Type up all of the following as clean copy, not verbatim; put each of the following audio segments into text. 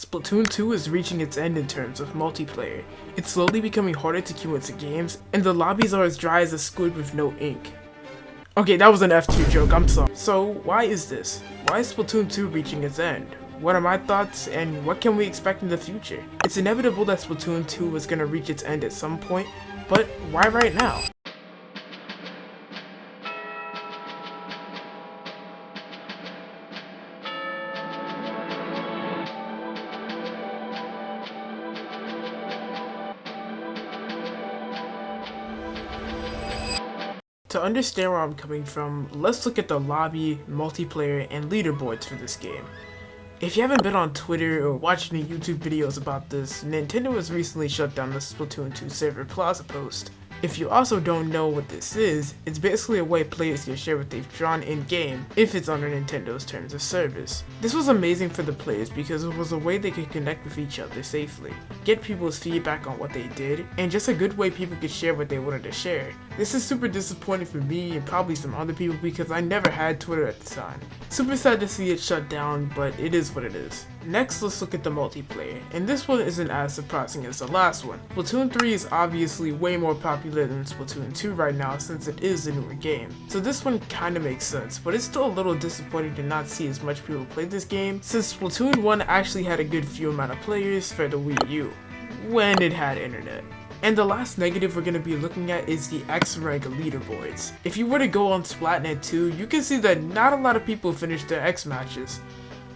Splatoon 2 is reaching its end in terms of multiplayer. It's slowly becoming harder to queue into games, and the lobbies are as dry as a squid with no ink. Okay, that was an F2 joke, I'm sorry. So, why is this? Why is Splatoon 2 reaching its end? What are my thoughts, and what can we expect in the future? It's inevitable that Splatoon 2 is gonna reach its end at some point, but why right now? To understand where I'm coming from, let's look at the lobby, multiplayer, and leaderboards for this game. If you haven't been on Twitter or watched any YouTube videos about this, Nintendo has recently shut down the Splatoon 2 server Plaza post. If you also don't know what this is, it's basically a way players can share what they've drawn in-game if it's under Nintendo's terms of service. This was amazing for the players because it was a way they could connect with each other safely, get people's feedback on what they did, and just a good way people could share what they wanted to share. This is super disappointing for me and probably some other people because I never had Twitter at the time. Super sad to see it shut down, but it is what it is. Next, let's look at the multiplayer, and this one isn't as surprising as the last one. Splatoon 3 is obviously way more popular than Splatoon 2 right now since it is a newer game, so this one kinda makes sense, but it's still a little disappointing to not see as much people play this game since Splatoon 1 actually had a good few amount of players for the Wii U, when it had internet. And the last negative we're going to be looking at is the X-Rank leaderboards. If you were to go on Splatnet 2, you can see that not a lot of people finished their X matches.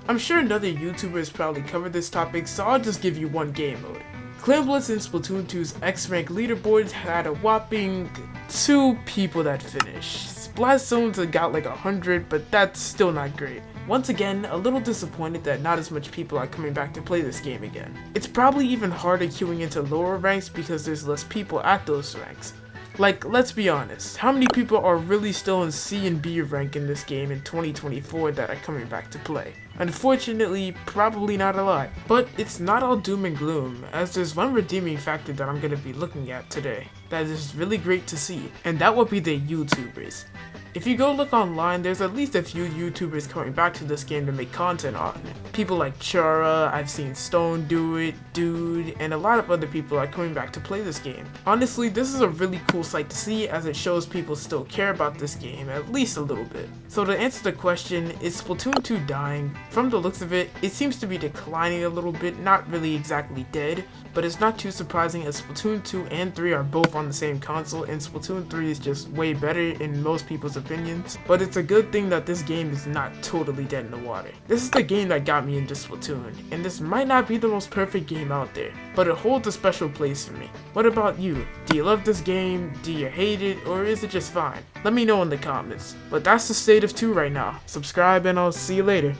I'm sure another YouTubers probably covered this topic, so I'll just give you one game mode. Clan Blitz in Splatoon 2's X-Rank leaderboards had a whopping 2 people that finished. Splat Zones had got like 100, but that's still not great. Once again, a little disappointed that not as much people are coming back to play this game again. It's probably even harder queuing into lower ranks because there's less people at those ranks. Like, let's be honest, how many people are really still in C and B rank in this game in 2024 that are coming back to play? Unfortunately, probably not a lot. But it's not all doom and gloom, as there's one redeeming factor that I'm going to be looking at today that is really great to see, and that would be the YouTubers. If you go look online, there's at least a few YouTubers coming back to this game to make content on it. People like Chara, I've seen Stone do it, Dude, and a lot of other people are coming back to play this game. Honestly, this is a really cool sight to see as it shows people still care about this game, at least a little bit. So to answer the question, is Splatoon 2 dying? From the looks of it, it seems to be declining a little bit, not really exactly dead, but it's not too surprising as Splatoon 2 and 3 are both on the same console and Splatoon 3 is just way better in most people's opinions, but it's a good thing that this game is not totally dead in the water. This is the game that got me into Splatoon, and this might not be the most perfect game out there, but it holds a special place for me. What about you? Do you love this game? Do you hate it? Or is it just fine? Let me know in the comments. But that's the state of 2 right now. Subscribe and I'll see you later.